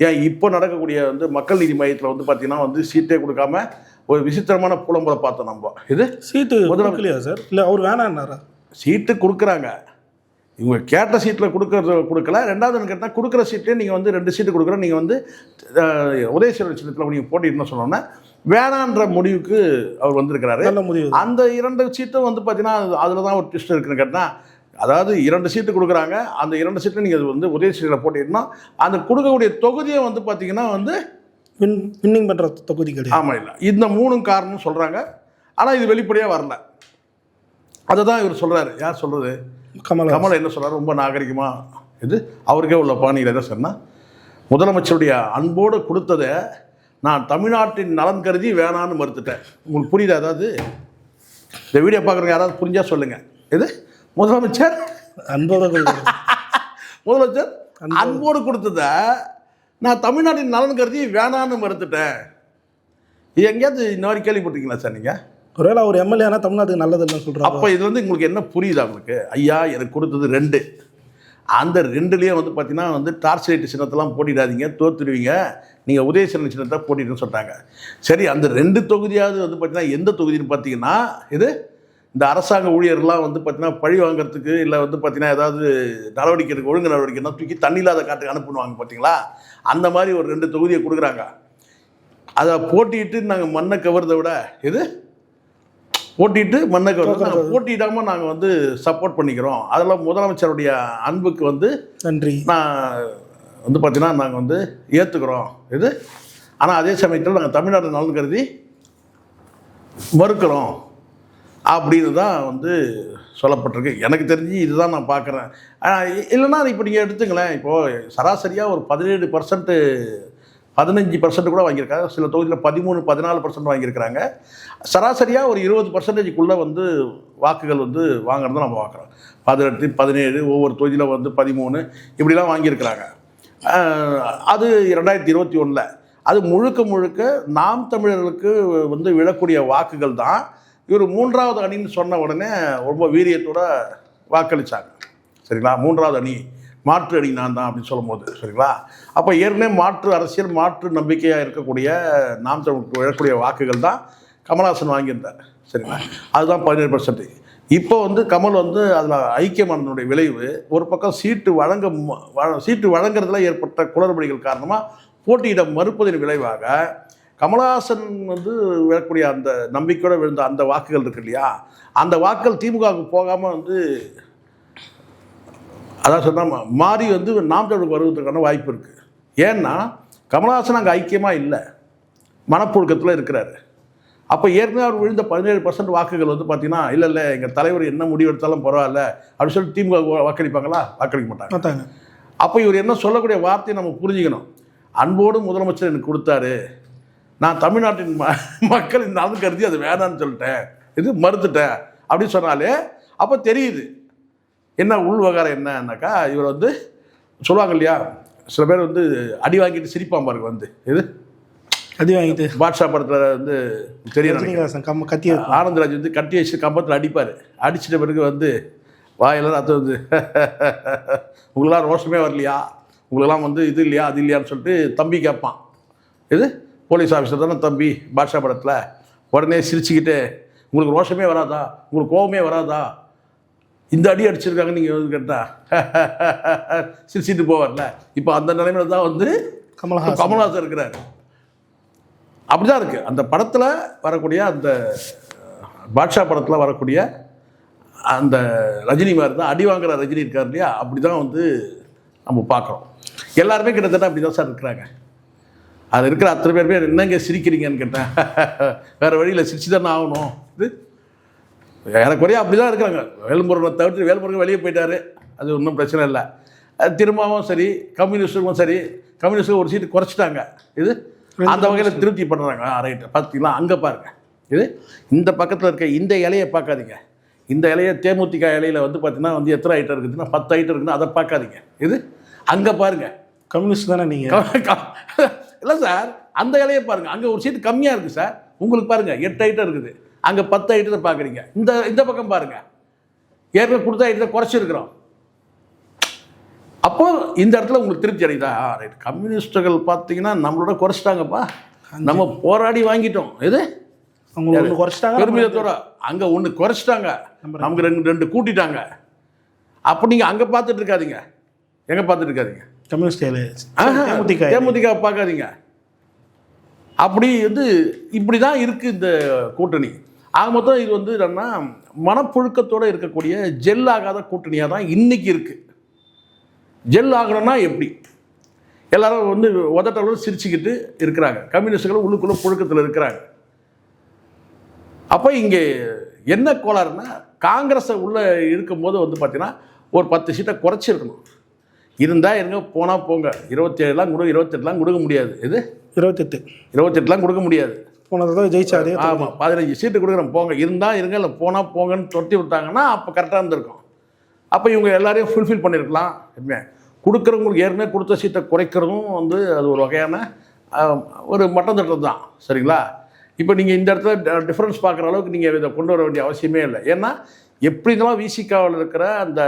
ஏன் இப்போ நடக்கக்கூடிய வந்து மக்கள் நீதி மையத்தில் வந்து பார்த்தீங்கன்னா வந்து சீட்டே கொடுக்காம ஒரு விசித்திரமான புலம்புல பார்த்தோம். நம்ம இது சீட்டு முதல்ல சார் இல்லை அவர் வேணான்னாரா? சீட்டு கொடுக்குறாங்க, இவங்க கேட்ட சீட்டில் கொடுக்கல. ரெண்டாவது கேட்டால் கொடுக்குற சீட்லேயே நீங்கள் வந்து 2 சீட்டு கொடுக்குறோம், நீங்கள் வந்து உதயசீலன் சின்னத்தில் நீங்கள் போட்டிட்டுன்னு சொன்னோன்னா வேணான்ற முடிவுக்கு அவர் வந்திருக்கிறாரு. அந்த 2 சீட்டும் வந்து பார்த்தீங்கன்னா அதில் தான் ஒரு ட்விஸ்ட் இருக்குன்னு கேட்டால், அதாவது 2 சீட்டு கொடுக்குறாங்க, அந்த 2 சீட்டில் நீங்கள் வந்து உதயசீலில் போட்டிட்டுனா அந்த கொடுக்கக்கூடிய தொகுதியை வந்து பார்த்தீங்கன்னா வந்து வின்னிங் பண்ணுற தொகுதி கிடையாது. ஆமாம், இல்லை, இந்த 3 காரணம் சொல்கிறாங்க. ஆனால் இது வெளிப்படையாக வரல. அதை தான் இவர் சொல்கிறாரு. யார் சொல்கிறது? கமல் என்ன சொல்கிறார்? ரொம்ப நாகரிகமாக இது அவருக்கே உள்ள பாணியில் எதை சொன்னால், முதலமைச்சருடைய அன்போடு கொடுத்ததை நான் தமிழ்நாட்டின் நலன் கருதி வேணான்னு மறுத்துட்டேன். உங்களுக்கு புரியுதா? அதாவது இந்த வீடியோ பார்க்குறவங்க யாராவது புரிஞ்சால் சொல்லுங்கள். இது முதலமைச்சர் அன்போடு கொடுத்ததை நான் தமிழ்நாட்டின் நலன் கருதி வேணான்னு மறுத்துட்டேன். இது எங்கேயாவது இந்த மாதிரி கேள்விப்பட்டிருக்கீங்களா சார் நீங்கள்? ஒருவேளை அவர் எம்எல்ஏ ஆனால் தமிழ்நாட்டுக்கு நல்லதுன்னு சொல்கிறார். அப்போ இது வந்து உங்களுக்கு என்ன புரியுதா உங்களுக்கு? ஐயா, எனக்கு கொடுத்தது 2, அந்த 2லேயே வந்து பார்த்தீங்கன்னா வந்து டார்ச் லைட் சின்னத்தெல்லாம் போட்டிடாதீங்க, தோற்றுடுவீங்க, நீங்கள் உதயசீலன் சின்னத்தை போட்டிட்டுன்னு சொல்கிறாங்க. சரி, அந்த 2 தொகுதியாவது வந்து பார்த்தீங்கன்னா எந்த தொகுதின்னு பார்த்தீங்கன்னா இது இந்த அரசாங்க ஊழியர்லாம் வந்து பார்த்தீங்கன்னா பழி வாங்கிறதுக்கு இல்லை வந்து பார்த்தீங்கன்னா ஏதாவது நடவடிக்கை இருக்குது, ஒழுங்கு நடவடிக்கைன்னா தூக்கி தண்ணி இல்லாத காட்டுக்கு அனுப்புவாங்க பார்த்தீங்களா? அந்த மாதிரி ஒரு 2 தொகுதியை கொடுக்குறாங்க. அதை போட்டிட்டு நாங்கள் மண்ணை கவர்றதை விட இது போட்டிட்டு மண்ணை கவர்றது நாங்கள் போட்டியிடாமல் நாங்கள் வந்து சப்போர்ட் பண்ணிக்கிறோம். அதெல்லாம் முதலமைச்சருடைய அன்புக்கு வந்து நன்றி நான் வந்து பார்த்தீங்கன்னா நாங்கள் வந்து ஏற்றுக்கிறோம் இது. ஆனால் அதே சமயத்தில் நாங்கள் தமிழ்நாடு நலன் கருதி மறுக்கிறோம் அப்படின்னு தான் வந்து சொல்லப்பட்டிருக்கு. எனக்கு தெரிஞ்சு இதுதான் நான் பார்க்குறேன். இல்லைன்னா இப்போ நீங்கள் எடுத்துங்களேன், இப்போது சராசரியாக ஒரு 17%, 15% கூட வாங்கியிருக்காங்க. சில தொகுதியில் 13, 14% வாங்கியிருக்கிறாங்க. சராசரியாக ஒரு 20%க்குள்ளே வந்து வாக்குகள் வந்து வாங்குறத நம்ம பார்க்குறோம். 18, 17, ஒவ்வொரு தொகுதியில் வந்து 13 இப்படிலாம் வாங்கியிருக்கிறாங்க. அது 2021. அது முழுக்க முழுக்க நாம் தமிழர்களுக்கு வந்து விழக்கூடிய வாக்குகள் தான். இவர் 3வது அணின்னு சொன்ன உடனே ரொம்ப வீரியத்தோட வாக்களித்தாங்க. சரிங்களா? 3வது அணி மாற்று அணி நான் தான் அப்படின்னு சொல்லும் போது, சரிங்களா? அப்போ ஏற்கனவே மாற்று அரசியல், மாற்று நம்பிக்கையாக இருக்கக்கூடிய நாம் தமிழுக்கு விழக்கூடிய வாக்குகள் தான் கமல்ஹாசன் வாங்கியிருந்தார். சரிங்களா? அதுதான் 17%. இப்போ வந்து கமல் வந்து அதில் ஐக்கியமானதனுடைய விளைவு, ஒரு பக்கம் சீட்டு வழங்குறதுல ஏற்பட்ட குளறுபடிகள் காரணமாக போட்டியிட மறுப்பதின் விளைவாக கமல்ஹாசன் வந்து விழக்கூடிய அந்த நம்பிக்கையோடு விழுந்த அந்த வாக்குகள் இருக்கு இல்லையா, அந்த வாக்குகள் திமுகவுக்கு போகாமல் வந்து அதான் சொன்னால் மாறி வந்து நாம் தமிழுக்கு வருவதற்கான வாய்ப்பு இருக்குது. ஏன்னா கமல்ஹாசன் அங்கே ஐக்கியமாக இல்லை, மனப்புழுக்கத்தில் இருக்கிறாரு. அப்போ ஏற்கனவே அவர் விழுந்த 17% வாக்குகள் வந்து பார்த்தீங்கன்னா, இல்லை எங்கள் தலைவர் என்ன முடிவு எடுத்தாலும் பரவாயில்ல அப்படின்னு சொல்லி திமுக வாக்களிப்பாங்களா? வாக்களிக்க மாட்டாங்க. அப்போ இவர் என்ன சொல்லக்கூடிய வார்த்தையை நம்ம புரிஞ்சுக்கணும். அன்போடு முதலமைச்சர் எனக்கு கொடுத்தாரு, நான் தமிழ்நாட்டின் மக்கள் இந்த அளவு கருதி அது வேணான்னு சொல்லிட்டேன், இது மறுத்துட்டேன் அப்படின்னு சொன்னாலே அப்போ தெரியுது என்ன உள் விவகாரம் என்னன்னாக்கா. இவர் வந்து சொல்லுவாங்க இல்லையா, சில பேர் வந்து அடி வாங்கிட்டு சிரிப்பான் பாருங்க, வந்து இது அடி வாங்கிட்டு பாட்ஷா படத்தில் வந்து தெரியும், கத்தி ஆனந்தராஜ் வந்து கட்டி வச்சு கம்பத்தில் அடிப்பார். அடிச்சிட்ட பிறகு வந்து வாயெல்லாம் அது வந்து உங்களெலாம் ரோஷமே வரலையா, உங்களெல்லாம் வந்து இது இல்லையா அது இல்லையான்னு சொல்லிட்டு தம்பி கேட்பான். இது போலீஸ் ஆஃபீஸர் தானே தம்பி பாட்ஷா படத்தில். உடனே சிரிச்சுக்கிட்டு உங்களுக்கு ரோஷமே வராதா, உங்களுக்கு கோபமே வராதா, இந்த அடி அடிச்சிருக்காங்க நீங்கள் வந்து கேட்டால் சிரிச்சிட்டு போவார்ல. இப்போ அந்த நிலைமையில தான் வந்து கமல்ஹாசன் இருக்கிறாரு. அப்படி தான் இருக்குது அந்த படத்தில் வரக்கூடிய, அந்த பாட்ஷா படத்தில் வரக்கூடிய அந்த ரஜினி மாதிரி தான் அடி வாங்குகிற ரஜினி இருக்கார் இல்லையா, அப்படி தான் வந்து நம்ம பார்க்குறோம். எல்லாருமே கிட்டத்தட்ட அப்படி தான் சார் இருக்கிறாங்க. அது இருக்கிற அத்தனை பேர் என்னங்க சிரிக்கிறீங்கன்னு கேட்டேன். வேறு வழியில் சிரிச்சு தானே ஆகணும். இது ஏறக்குறைய அப்படி தான் இருக்கிறாங்க. வேல்முருகனை தவிர்த்து வேல்முருகன் வெளியே போயிட்டார், அது ஒன்றும் பிரச்சனை இல்லை. திரும்பவும் சரி, கம்யூனிஸ்ட்டுக்கும் சரி, கம்யூனிஸ்ட்டுக்கு ஒரு சீட்டு குறைச்சிட்டாங்க. இது அந்த வகையில் திருப்தி பண்ணுறாங்க. ரைட்டு, பார்த்தீங்களா? அங்கே பாருங்கள், இது இந்த பக்கத்தில் இருக்க இந்த இலையை பார்க்காதீங்க. இந்த இலையை தேமுதிக இலையில் வந்து பார்த்தீங்கன்னா வந்து எத்தனை ஐட்டம் இருக்குதுன்னா 10 ஐட்டம் இருக்குதுன்னா அதை பார்க்காதீங்க. இது அங்கே பாருங்கள், கம்யூனிஸ்ட் தானே நீங்கள்? இல்லை சார், அந்த இலையை பாருங்கள், அங்கே ஒரு சீட்டு கம்மியாக இருக்குது சார். உங்களுக்கு பாருங்கள் 8 ஐட்டம் இருக்குது, அங்கே 10 ஐட்டத்தை பார்க்குறீங்க. இந்த பக்கம் பாருங்கள், ஏற்கனவே கொடுத்த ஐட்டத்தை குறைச்சிருக்கிறோம். அப்போ இந்த இடத்துல உங்களுக்கு திருப்தி அடையுதா? ரைட், கம்யூனிஸ்டுகள் பார்த்தீங்கன்னா நம்மளோட குறைச்சிட்டாங்கப்பா, நம்ம போராடி வாங்கிட்டோம். இது அவங்க குறைச்சிட்டாங்க பெருமிதத்தோட. அங்கே ஒன்று குறைச்சிட்டாங்க, நமக்கு ரெண்டு கூட்டிட்டாங்க. அப்போ நீங்கள் அங்கே பார்த்துட்டு இருக்காதீங்க, எங்கே பார்த்துட்டு இருக்காதீங்க, தேமுதிக பார்க்காதீங்க. அப்படி வந்து இப்படி தான் இருக்குது இந்த கூட்டணி. ஆக மொத்தம் இது வந்து என்னன்னா மனப்புழுக்கத்தோடு இருக்கக்கூடிய ஜெல் ஆகாத கூட்டணியாக தான் இன்றைக்கி இருக்குது. ஜெல் ஆகணும்னா எப்படி? எல்லாரும் வந்து உதட்டளவு சிரிச்சுக்கிட்டு இருக்கிறாங்க, கம்யூனிஸ்டுகளும் உள்ளுக்குள்ளே புழுக்கத்தில் இருக்கிறாங்க. அப்போ இங்கே என்ன கோளாறுன்னா, காங்கிரஸை உள்ளே இருக்கும்போது வந்து பார்த்தீங்கன்னா ஒரு 10 சீட்டை குறைச்சிருக்கணும். இருந்தால் இருங்க, போனால் போங்க, 27லாம் கொடுங்க, 28லாம் கொடுக்க முடியாது. இது 28லாம் கொடுக்க முடியாது. போனதை ஜெயிச்சாரு. ஆமாம், 15 சீட்டு கொடுக்குறோம் போங்க, இருந்தால் இருங்க, இல்லை போனால் போங்கன்னு தொட்டி விட்டாங்கன்னா அப்போ கரெக்டாக இருந்திருக்கும். அப்போ இவங்க எல்லாரையும் ஃபுல்ஃபில் பண்ணியிருக்கலாம். கொடுக்குறவங்களுக்கு ஏற்கனவே கொடுத்த சீட்டை குறைக்கிறதும் வந்து அது ஒரு வகையான ஒரு மட்டம் தட்டம் தான். சரிங்களா? இப்போ நீங்கள் இந்த இடத்துல டிஃப்ரென்ஸ் பார்க்குற அளவுக்கு நீங்கள் இதை கொண்டு வர வேண்டிய அவசியமே இல்லை. ஏன்னா எப்படி இருந்தாலும் விசிகாவில் இருக்கிற அந்த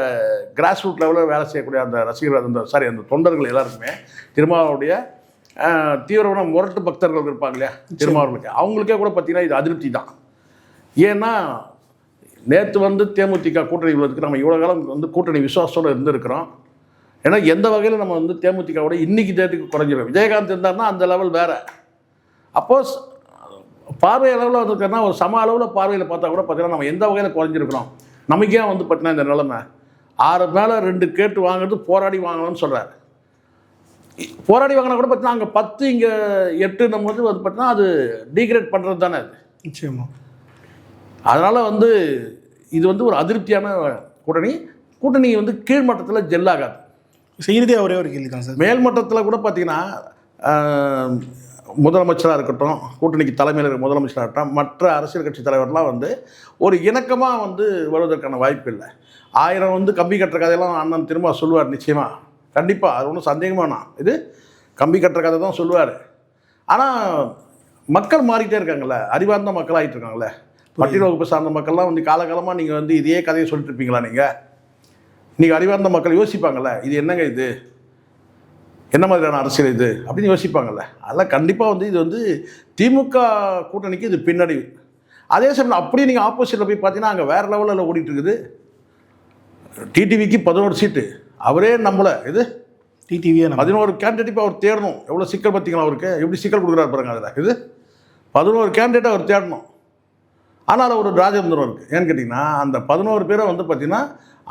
கிராஸ் ரூட் லெவலில் வேலை செய்யக்கூடிய அந்த ரசிகர்கள், அந்த தொண்டர்கள் எல்லாருக்குமே திருமாவளுடைய தீவிரமான முரட்டு பக்தர்கள் இருப்பாங்க இல்லையா, திருமாவளவுக்கு, அவங்களுக்கே கூட பார்த்திங்கன்னா இது அதிருப்தி தான். ஏன்னா நேற்று வந்து தேமுதிக கூட்டணி உள்ளதுக்கு நம்ம இவ்வளோ காலம் வந்து கூட்டணி விசுவாசத்தோடு இருந்திருக்கிறோம். ஏன்னா எந்த வகையில் நம்ம வந்து தேமுதிகவோட இன்றைக்கி டேட்டுக்கு குறைஞ்சிடும். விஜயகாந்த் இருந்தார்னா அந்த லெவல் வேறு, அப்போது பார்வை அளவில் வந்துருக்கன்னா ஒரு சம அளவில் பார்வையில் பார்த்தா கூட பார்த்தீங்கன்னா நம்ம எந்த வகையில் குறைஞ்சிருக்கிறோம். நமக்கே வந்து பார்த்தீங்கன்னா இந்த நிலைமை 6 மேலே 2 கேட்டு வாங்குறது போராடி வாங்கணும்னு சொல்கிறார். போராடி வாங்கினா கூட பார்த்தீங்கன்னா அங்கே 10 இங்கே 8 நம்ம வந்து பார்த்தீங்கன்னா அது டீக்ரேட் பண்ணுறது தானே அது. நிச்சயமாக. அதனால் வந்து இது வந்து ஒரு அதிருப்தியான கூட்டணி வந்து கீழ்மட்டத்தில் ஜெல்லாகாது. இறுதியாக ஒரே ஒரு கேள்வி தான் சார். மேல்மட்டத்தில் கூட பார்த்தீங்கன்னா முதலமைச்சராக இருக்கட்டும், கூட்டணிக்கு தலைமையில் இருக்கிற முதலமைச்சராக இருக்கட்டும், மற்ற அரசியல் கட்சி தலைவர்லாம் வந்து ஒரு இணக்கமாக வந்து வருவதற்கான வாய்ப்பு இல்லை. 1000 வந்து கம்பி கட்டுற கதையெல்லாம் அண்ணன் திரும்ப சொல்லுவார். நிச்சயமாக, கண்டிப்பாக, அது ஒன்றும் சந்தேகமானா இது கம்பி கட்டுற கதை தான் சொல்லுவார். ஆனால் மக்கள் மாறிக்கிட்டே இருக்காங்கல்ல, அறிவார்ந்த மக்கள் ஆகிட்டு இருக்காங்களே. பட்டியல் வகுப்பு சார்ந்த மக்கள்லாம் வந்து காலகாலமாக நீங்கள் வந்து இதே கதையை சொல்லிட்டு இருப்பீங்களா? நீங்கள் அறிவார்ந்த மக்கள் யோசிப்பாங்கள்ல, இது என்னங்க, இது என்ன மாதிரியான அரசியல் இது அப்படின்னு யோசிப்பாங்கள்ல. அதெல்லாம் கண்டிப்பாக வந்து இது வந்து திமுக கூட்டணிக்கு இது பின்னடைவு. அதே சமயம் அப்படியே நீங்கள் ஆப்போசிட்டில் போய் பார்த்தீங்கன்னா அங்கே வேறு லெவலில் ஓடிட்டு இருக்குது. டிடிவிக்கு 11 சீட்டு, அவரே நம்மளை இது டிடிவியே 11 கேண்டிடேட் இப்போ அவர் தேடணும். எவ்வளோ சிக்கல் பார்த்தீங்களா அவருக்கு, எப்படி சிக்கல் கொடுக்குறாரு பாருங்க. அதில் இது 11 கேண்டிடேட் அவர் தேடணும். ஆனால் ஒரு ராஜதந்திரம் இருக்குது. ஏன்னு கேட்டிங்கன்னா அந்த 11 பேரை வந்து பார்த்திங்கன்னா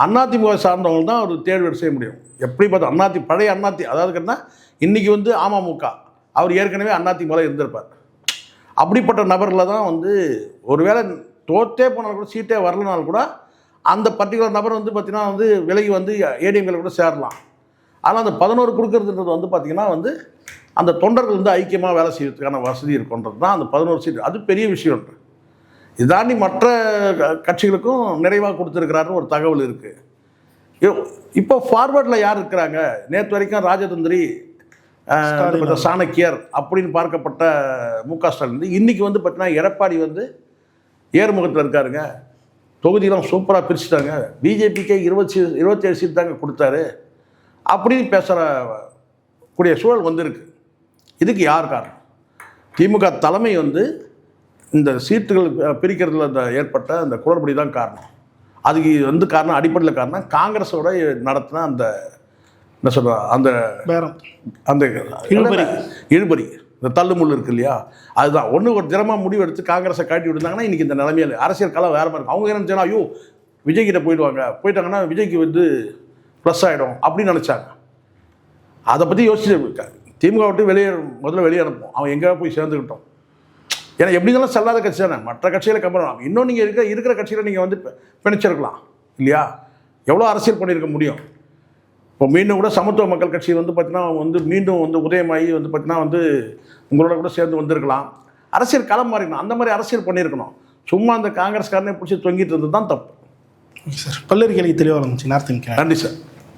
அதிமுக சார்ந்தவங்க தான் அவர் தேர்வு செய்ய முடியும். எப்படி பார்த்தா பழைய அண்ணாதி, அதாவது கேட்டால் இன்றைக்கி வந்து அமமுக, அவர் ஏற்கனவே அதிமுகவில் இருந்திருப்பார். அப்படிப்பட்ட நபரில் தான் வந்து ஒருவேளை தோற்றே போனாலும் கூட, சீட்டே வரலனாலும் கூட அந்த பர்டிகுலர் நபர் வந்து பார்த்திங்கன்னா வந்து விலகி வந்து ஏடிஎம்களை கூட சேரலாம். ஆனால் அந்த 11 கொடுக்கறதுன்றது வந்து பார்த்திங்கன்னா வந்து அந்த தொண்டர்கள் வந்து ஐக்கியமாக வேலை செய்யறதுக்கான வசதி இருக்குன்றது தான் அந்த 11 சீட்டு. அது பெரிய விஷயம். இது தாண்டி மற்ற கட்சிகளுக்கும் நிறைவாக கொடுத்துருக்கிறாருன்னு ஒரு தகவல் இருக்குது. இப்போ ஃபார்வர்டில் யார் இருக்கிறாங்க? நேற்று வரைக்கும் ராஜதந்திரி, சாணக்கியர் அப்படின்னு பார்க்கப்பட்ட மு.க. ஸ்டாலின் வந்து இன்றைக்கி வந்து பார்த்தீங்கன்னா எடப்பாடி வந்து ஏறுமுகத்தில் இருக்காருங்க. தொகுதியெலாம் சூப்பராக பிரிச்சுட்டாங்க, பிஜேபிக்கே 27 சீட் தாங்க கொடுத்தாரு அப்படின்னு பேசுகிற கூடிய சூழல் வந்திருக்கு. இதுக்கு யார் காரணம்? திமுக தலைமை வந்து இந்த சீட்டுகள் பிரிக்கிறதுல அந்த ஏற்பட்ட அந்த குளறுபடி தான் காரணம். அதுக்கு வந்து காரணம், அடிப்படையில் காரணம் காங்கிரஸோட நடத்தின அந்த என்ன சொல்கிற அந்த அந்த இழுபறி, இந்த தள்ளுமுள் இருக்கு இல்லையா, அதுதான். ஒரு தினமாக முடிவு எடுத்து காங்கிரஸை காட்டி விட்டுருந்தாங்கன்னா இன்றைக்கி இந்த நிலைமையில் அரசியல் காலம் வேறு மாதிரி இருக்கும். அவங்க என்ன நினச்சாங்கன்னா, ஐயோ விஜய்கிட்ட போயிட்டாங்கன்னா விஜய்க்கு வந்து ப்ளஸ் ஆகிடும் அப்படின்னு நினச்சாங்க. அதை பற்றி யோசிச்சு திமுக விட்டு முதல்ல வெளியே அனுப்போம், அவன் எங்கே போய் சேர்ந்துக்கிட்டோம். ஏன்னா எப்படி இருந்தாலும் செல்லாத கட்சி தானே, மற்ற கட்சிகளை கம்பேர் பண்ணலாம். இன்னும் நீங்கள் இருக்கிற கட்சியில் நீங்கள் வந்து பிணைச்சிருக்கலாம் இல்லையா? எவ்வளோ அரசியல் பண்ணியிருக்க முடியும்? இப்போ மீண்டும் கூட சமத்துவ மக்கள் கட்சி வந்து பார்த்தீங்கன்னா வந்து மீண்டும் வந்து உதயமாகி வந்து பார்த்தீங்கன்னா வந்து உங்களோட கூட சேர்ந்து வந்திருக்கலாம். அரசியல் களம் மாறிக்கணும், அந்த மாதிரி அரசியல் பண்ணியிருக்கணும். சும்மா அந்த காங்கிரஸ்காரனே பிடிச்சி தொங்கிட்டு இருந்தது தான் தப்பு. சார், பல்லரி கேள்வி தெளிவாக இருந்துச்சு. நன்றி சார்.